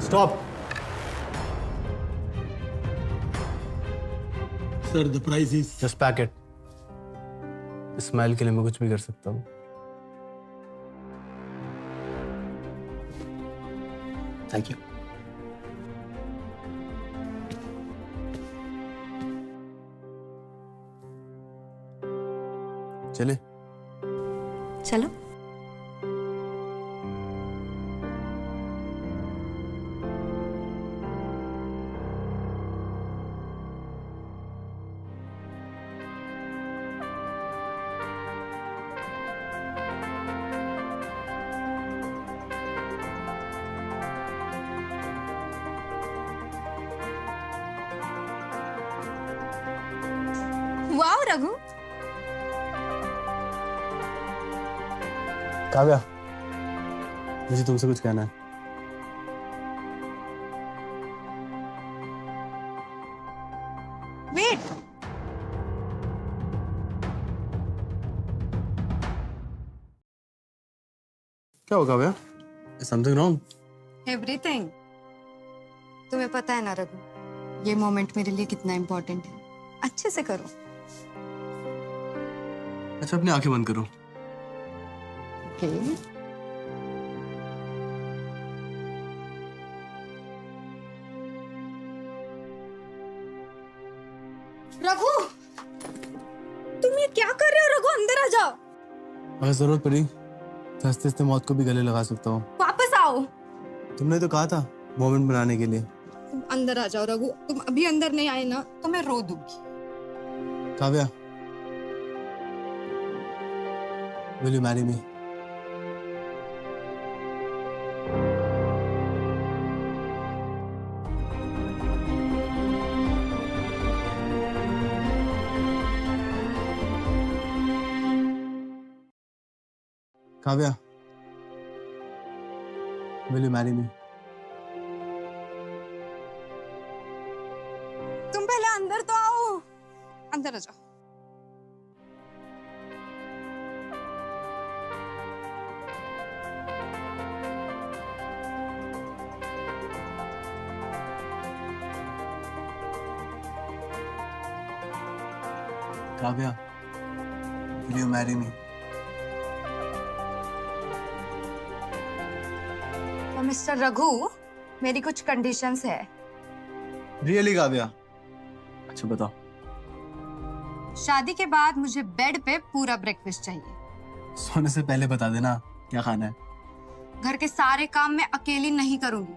Stop. Sir, the price is. Just pack it. Smile के लिए मैं कुछ भी कर सकता हूँ. Thank you. चले. चलो. वाह रघु. काव्या, मुझे तुमसे कुछ कहना है. Wait. क्या हो काव्या? Something wrong? Everything. तुम्हें पता है ना रघु, ये मोमेंट मेरे लिए कितना इम्पोर्टेंट है. अच्छे से करो. अच्छा, अपनी आंखें बंद करो. Okay. रघु, तुम ये क्या कर रहे हो? रघु, अंदर आ जाओ. अगर जरूरत पड़ी तो हंसते हंसते मौत को भी गले लगा सकता हूँ. वापस आओ. तुमने तो कहा था मोमेंट बनाने के लिए. तुम अंदर आ जाओ रघु. तुम अभी अंदर नहीं आए ना तो मैं रो दूंगी. Kavya, will you marry me? Kavya, will you marry me? तुम पहले अंदर तो आओ. अंदर आ जाओ. Kavya, will you marry me? तो मिस्टर रघु, मेरी कुछ कंडीशंस है. Really काव्या? अच्छा बताओ. शादी के बाद मुझे बेड पे पूरा ब्रेकफास्ट चाहिए. सोने से पहले बता देना क्या खाना है. घर के सारे काम मैं अकेली नहीं करूंगी.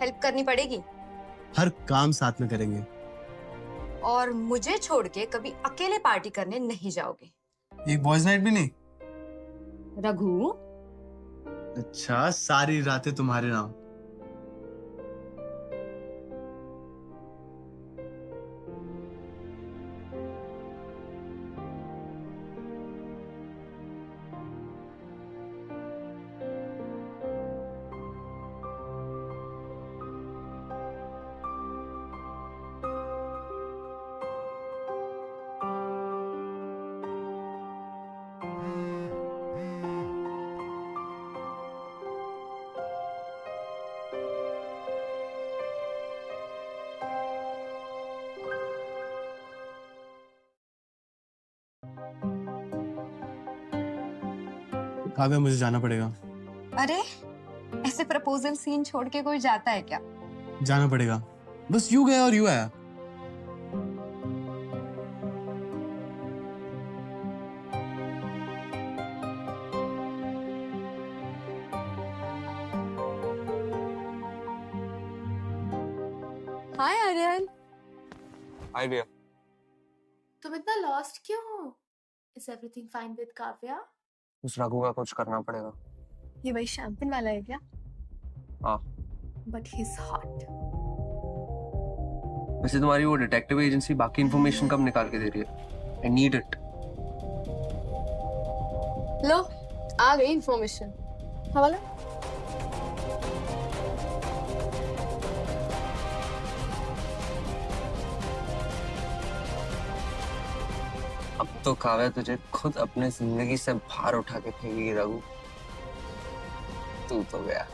हेल्प करनी पड़ेगी. हर काम साथ में करेंगे. और मुझे छोड़ के कभी अकेले पार्टी करने नहीं जाओगे. एक बॉयज नाइट भी नहीं? रघु. अच्छा, सारी रातें तुम्हारे नाम. काव्या मुझे जाना पड़ेगा। अरे ऐसे प्रपोजल सीन छोड़ के कोई जाता है क्या? जाना पड़ेगा, बस यू गया और यू आया। हाय आर्यन, हाय भैया। तुम इतना लॉस्ट क्यों हो? Is everything fine with Kavya? उस रघु का कुछ करना पड़ेगा। ये वही शैम्पेन वाला है क्या? हाँ। But he is hot. वैसे तुम्हारी वो डिटेक्टिव एजेंसी बाकी इंफॉर्मेशन कब निकाल के दे रही है? I need it. लो, आ गई इंफॉर्मेशन। हवाला। अब तो काव्या तुझे खुद अपने जिंदगी से बाहर उठा के फेंकेगी रघु। तू तो गया।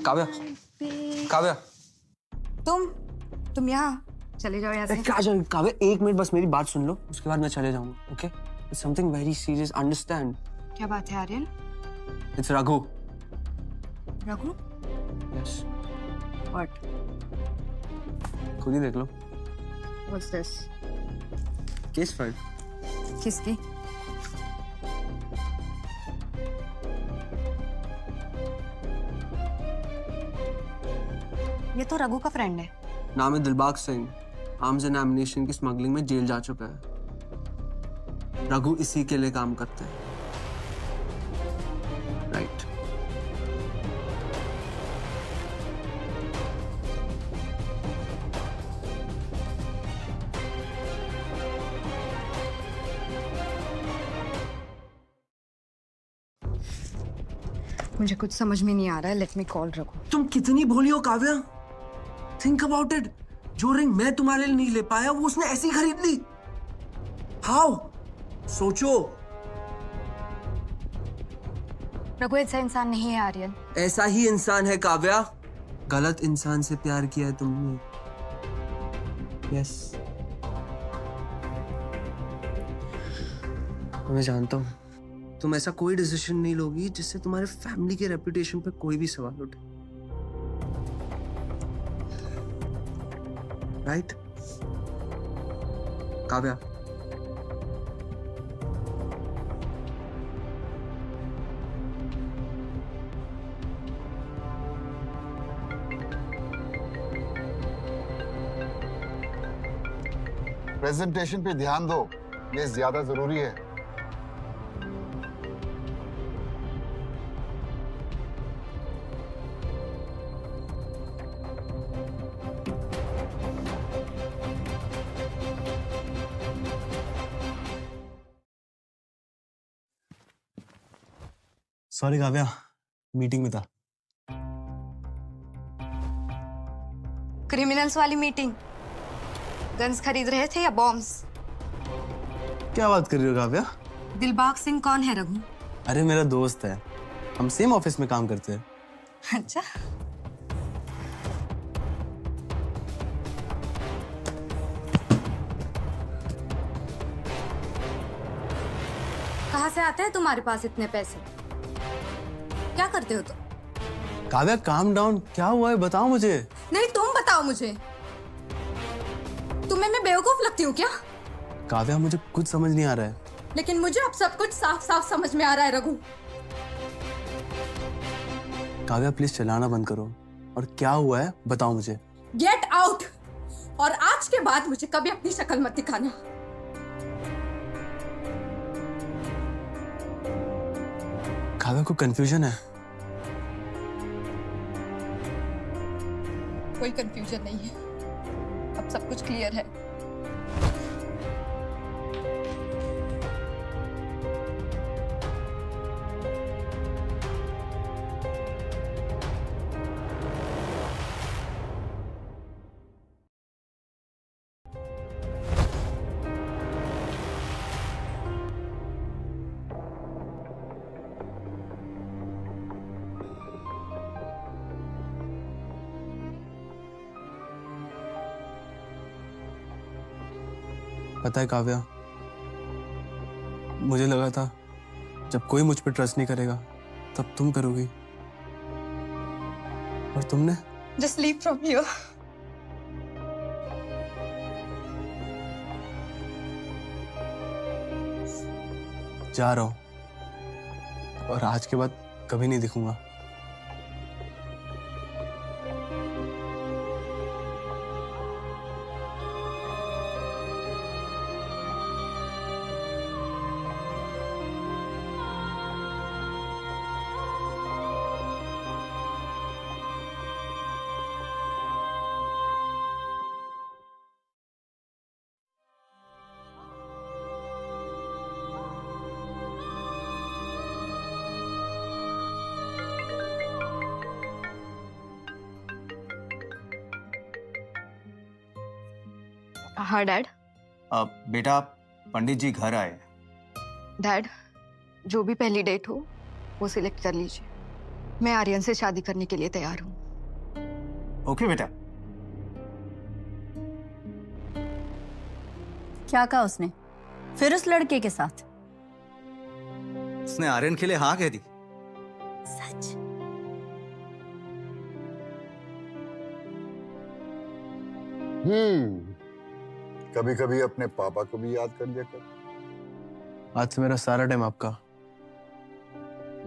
काव्या, काव्या, तुम यहाँ चले जाओ यहाँ से। क्या जाओ काव्या, 1 मिनट बस मेरी बात सुन लो, उसके बाद मैं चले जाऊंगा। Okay? It's something very serious, understand? क्या बात है Aryan? It's Raghu. Raghu? Yes. What? खुद ही देख लो। What's this? Case file. किसकी? ये तो रघु का फ्रेंड है। नाम है Dilbagh Singh. Arms and ammunition की स्मगलिंग में जेल जा चुका है। रघु इसी के लिए काम करता है। राइट। मुझे कुछ समझ में नहीं आ रहा है। Let me call Raghu. तुम कितनी भोली हो काव्या। Think about it. जो रिंग मैं तुम्हारे लिए नहीं ले पाया वो उसने ऐसी खरीद ली। हाउ? सोचो। रघु ऐसा इंसान नहीं है आर्यन। ऐसा ही इंसान है काव्या। गलत इंसान से प्यार किया है तुमने। यस। मैं जानता हूं तुम ऐसा कोई डिसीजन नहीं लोगी जिससे तुम्हारे फैमिली के रेपुटेशन पे कोई भी सवाल उठे। राइट? काव्या, प्रेजेंटेशन पे ध्यान दो, ये ज्यादा जरूरी है। सॉरी काव्या, मीटिंग में था। क्रिमिनल्स वाली मीटिंग? गन्स खरीद रहे थे या बॉम्ब्स? क्या बात कर रही हो काव्या? दिलबाग सिंह कौन है रघु? अरे मेरा दोस्त है, हम सेम ऑफिस में काम करते हैं। अच्छा। कहाँ से आते हैं तुम्हारे पास इतने पैसे? क्या करते हो तुम? काव्या काम डाउन, क्या हुआ है बताओ मुझे। नहीं तुम बताओ मुझे। तुम्हें मैं बेवकूफ लगती हूँ क्या? काव्या मुझे कुछ समझ नहीं आ रहा है। लेकिन मुझे अब सब कुछ साफ साफ समझ में आ रहा है रघु। काव्या प्लीज चलाना बंद करो, और क्या हुआ है बताओ मुझे। Get out. और आज के बाद मुझे कभी अपनी शक्ल मत दिखाना। काव्या को कंफ्यूजन है। कोई कंफ्यूजन नहीं है, अब सब कुछ क्लियर है। पता है काव्या, मुझे लगा था जब कोई मुझ पर ट्रस्ट नहीं करेगा तब तुम करोगी, और तुमने। Just leave from here. जा रहा हूं और आज के बाद कभी नहीं दिखूंगा। हाँ डैड। बेटा पंडित जी घर आए। डैड, जो भी पहली डेट हो वो सिलेक्ट कर लीजिए। मैं आर्यन से शादी करने के लिए तैयार हूँ। ओके बेटा। क्या कहा उसने फिर उस लड़के के साथ? उसने आर्यन के लिए हाँ कह दी। सच? कभी कभी अपने पापा को भी याद कर लिया कर। आज से मेरा सारा टाइम आपका।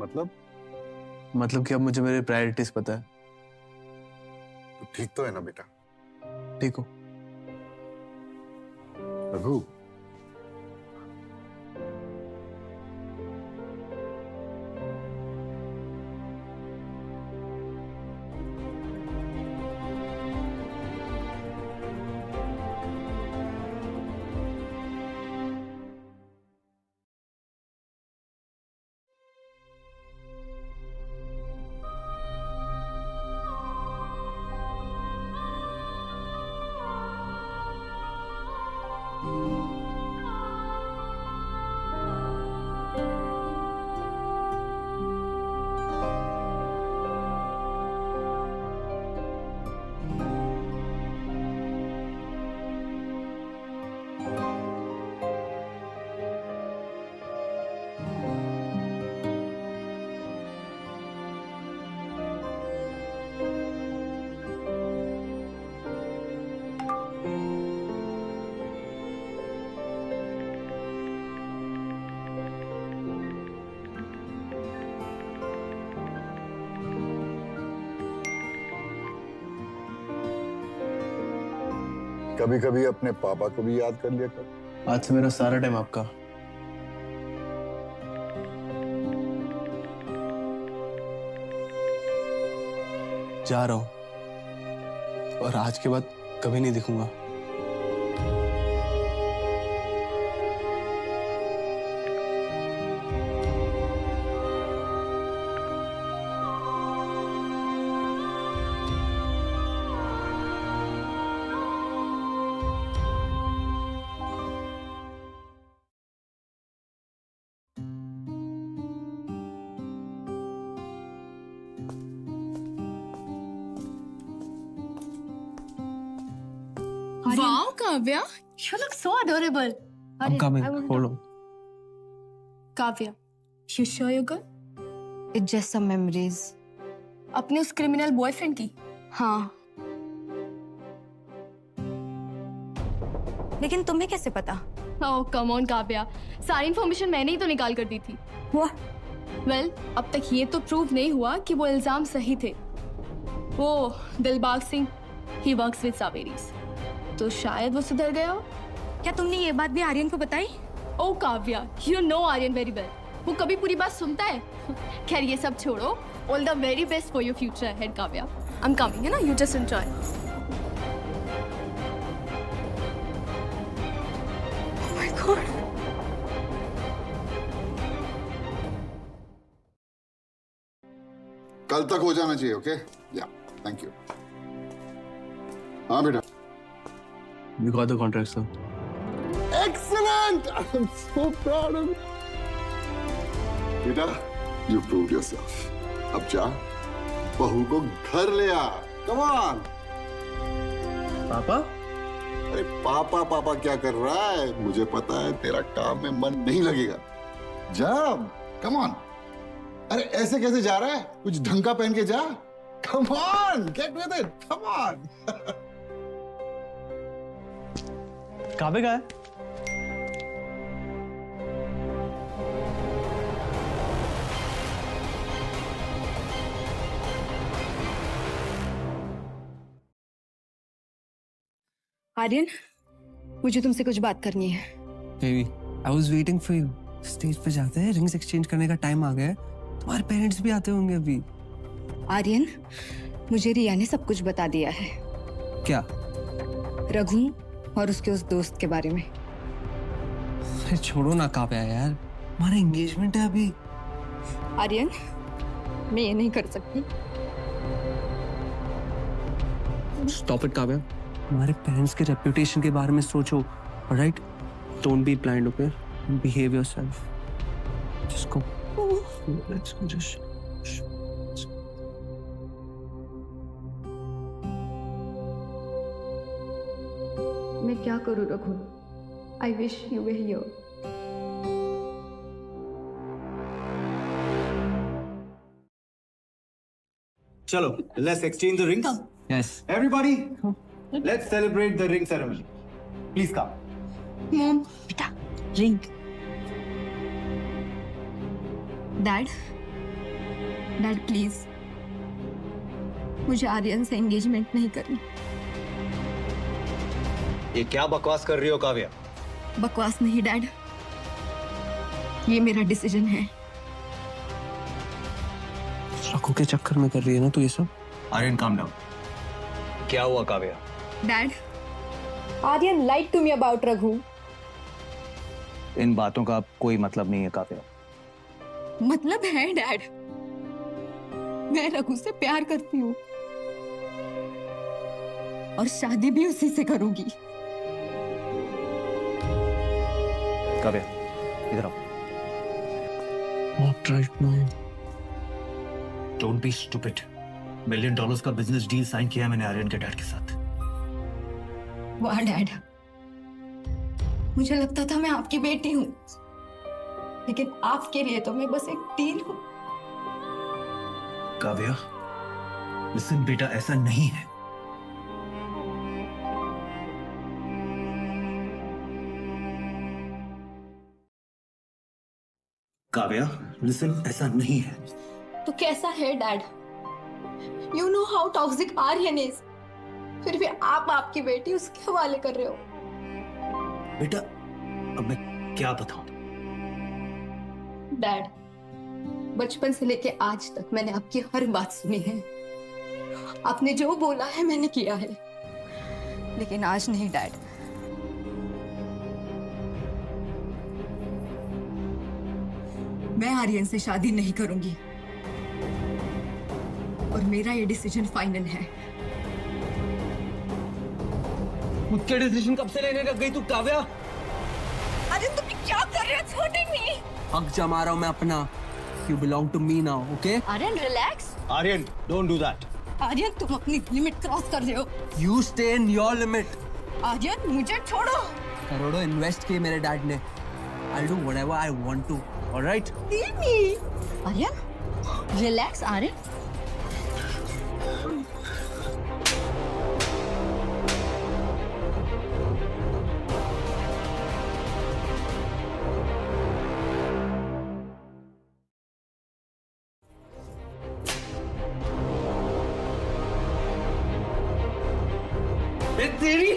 मतलब कि अब मुझे मेरी प्रायोरिटीज पता है। तो ठीक तो है ना बेटा? ठीक हो रघु? कभी कभी अपने पापा को भी याद कर लिया कर। आज से मेरा सारा टाइम आपका। जा रहा हूं और आज के बाद कभी नहीं दिखूंगा। Wow, Kavya, you look so adorable. I'm coming. Hold on. Kavya, you sure you're good? It's just some memories. अपने उस क्रिमिनल बॉयफ्रेंड की? हाँ। लेकिन तुम्हें कैसे पता? Oh, come on, Kavya. सारी इन्फॉर्मेशन मैंने ही तो निकाल कर दी थी। Well, अब तक ये तो प्रूव नहीं हुआ कि वो इल्जाम सही थे। वो Dilbag Singh, he works with Saveris. तो शायद वो सुधर गया हो। क्या तुमने ये बात भी आर्यन को बताई? ओ Kavya, you know Aryan very well. वो कभी पूरी बात सुनता है? खैर ये सब छोड़ो। All the very best for your future ahead, Kavya. I'm coming, है ना? You just enjoy. Oh my God. कल तक हो जाना चाहिए, ओके? या, थैंक यू। हाँ बेटा। You got the contract, sir. Excellent! I'm so proud of you. बेटा, you proved yourself. अब जा, बहू को घर ले आ। Come on. पापा? अरे पापा पापा क्या कर रहा है? मुझे पता है तेरा काम में मन नहीं लगेगा। जा, कम ऑन। अरे ऐसे कैसे जा रहा है? कुछ ढंग का पहन के जा। Come on, get with it, come on. काबे का है? आर्यन, मुझे तुमसे कुछ बात करनी है। Baby, I was waiting for you. Stage पे जाते हैं, रिंग्स एक्सचेंज करने का टाइम आ गया है। तुम्हारे पेरेंट्स भी आते होंगे अभी। आर्यन, मुझे रिया ने सब कुछ बता दिया है। क्या? रघु और उसके उस दोस्त के बारे में। अरे छोड़ो ना काव्या यार, हमारा एंगेजमेंट है अभी। आर्यन, मैं ये नहीं कर सकती। स्टॉप इट काव्या, हमारे पेरेंट्स के रेपुटेशन के बारे में सोचो, alright? Don't be blind, okay? Behave yourself. Just go, let's go, just. मैं क्या करूं Raghu? I wish you way here. चलो, let's exchange the rings. Yes. Everybody, let's celebrate the ring ceremony. Please come. Mom, बेटा, रिंग। डैड, डैड प्लीज, मुझे आर्यन से एंगेजमेंट नहीं करनी। ये क्या बकवास कर रही हो काव्या? बकवास नहीं डैड, ये मेरा डिसीजन है। रघु के चक्कर में कर रही है ना तू ये सब? Aryan, calm down. क्या हुआ Kavya? Dad, Aryan lied to me about Raghu. इन बातों का अब कोई मतलब नहीं है काव्या। मतलब है डैड, मैं रघु से प्यार करती हूँ और शादी भी उसी से करूंगी। काव्या, इधर आओ। Not right now. Don't be stupid. $1 million का बिजनेस डील साइन किया है मैंने आर्यन के डैड के साथ। वाह डैड, मुझे लगता था मैं आपकी बेटी हूँ, लेकिन आपके लिए तो मैं बस एक डील हूँ। काव्या, लिसन बेटा, ऐसा नहीं है। काव्या, लिसन, ऐसा नहीं है। तो कैसा है dad? You know how toxic Aryan is, फिर भी आप आपकी बेटी उसके हवाले कर रहे हो। बेटा, अब मैं क्या बताऊं? डैड, बचपन से लेके आज तक मैंने आपकी हर बात सुनी है। आपने जो बोला है मैंने किया है, लेकिन आज नहीं डैड। मैं आर्यन से शादी नहीं करूंगी और मेरा ये डिसीजन फाइनल है। खुद के डिसीजन कब से लेने लग गई तू काव्या? अरे तुम क्या कर रहे हो? छोटे नहीं। हक जमा रहा हूं मैं अपना। You belong to me now, okay? Aryan relax. Aryan, don't do that. Aryan, तुम अपनी लिमिट क्रॉस कर रहे हो। You stay in your limit. Aryan, मुझे छोड़ो। करोड़ों इन्वेस्ट किए मेरे डैड ने। I'll do whatever I want to, all right? Leave me. Aryan, relax Aryan. तेरी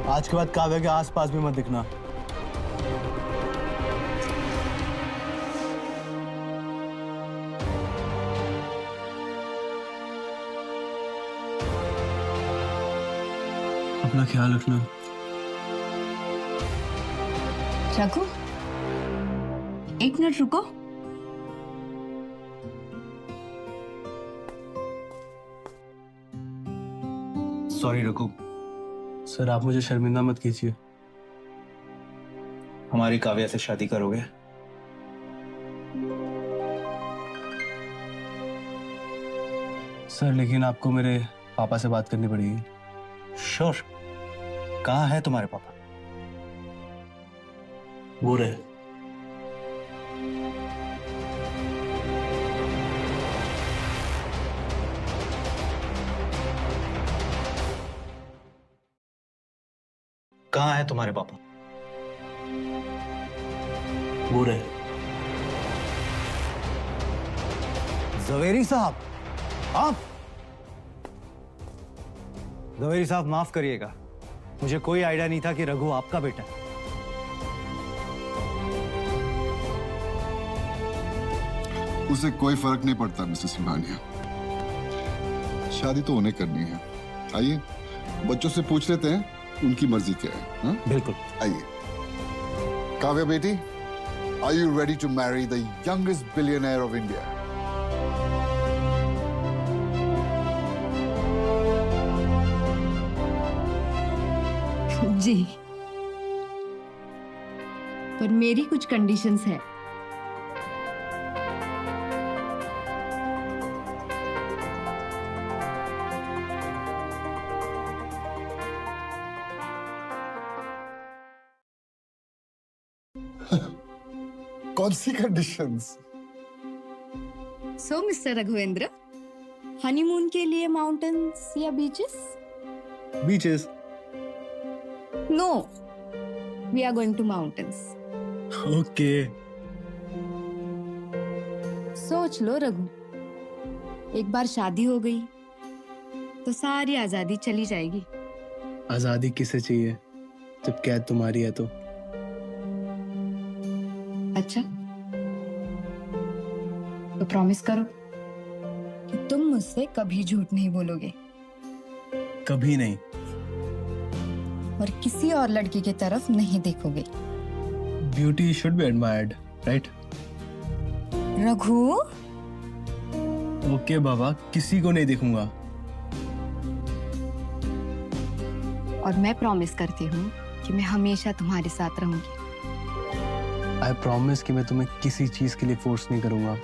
आज के बाद काव्या के आसपास भी मत दिखना। अपना ख्याल रखना। रघु, एक मिनट रुको। सॉरी रघु। सर आप मुझे शर्मिंदा मत कीजिए। हमारी काव्या से शादी करोगे? सर लेकिन आपको मेरे पापा से बात करनी पड़ेगी। श्योर। कहाँ है तुम्हारे पापा? वो रहे। कहाँ है तुम्हारे पापा? वो रहे। जवेरी साहब, आप? जवेरी साहब माफ करिएगा, मुझे कोई आइडिया नहीं था कि रघु आपका बेटा है। उसे कोई फर्क नहीं पड़ता मिसेस सिंघानिया, शादी तो उन्हें करनी है। आइए बच्चों से पूछ लेते हैं उनकी मर्जी क्या है। हा? बिल्कुल, आइए। काव्या बेटी, are you ready to marry the youngest billionaire of India? जी, पर मेरी कुछ कंडीशंस है। कौन सी कंडीशंस? सो मिस्टर रघुवेंद्र, हनीमून के लिए माउंटेन्स या beaches? Beaches. No, we are going to mountains. Okay. सोच लो रघु, एक बार शादी हो गई तो सारी आजादी चली जाएगी। आजादी किसे चाहिए जब कैद तुम्हारी है तो? अच्छा, तो प्रॉमिस करो कि तुम मुझसे कभी झूठ नहीं बोलोगे कभी नहीं। और किसी और लड़की की तरफ नहीं देखोगे। Beauty should be admired, right? Raghu. Okay बाबा, किसी को नहीं देखूंगा। और मैं प्रॉमिस करती हूँ कि मैं हमेशा तुम्हारे साथ रहूंगी। आई प्रॉमिस कि मैं तुम्हें किसी चीज के लिए फोर्स नहीं करूंगा।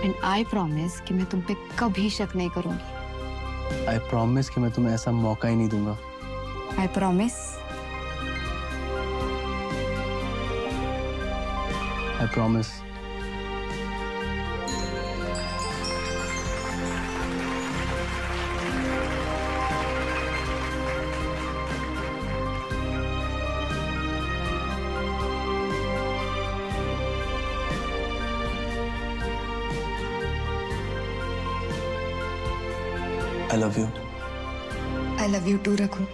एंड आई प्रॉमिस कि मैं तुम पे कभी शक नहीं करूंगी। आई प्रॉमिस कि मैं तुम्हें ऐसा मौका ही नहीं दूंगा। I promise. I promise. I love you. I love you too, Raghu.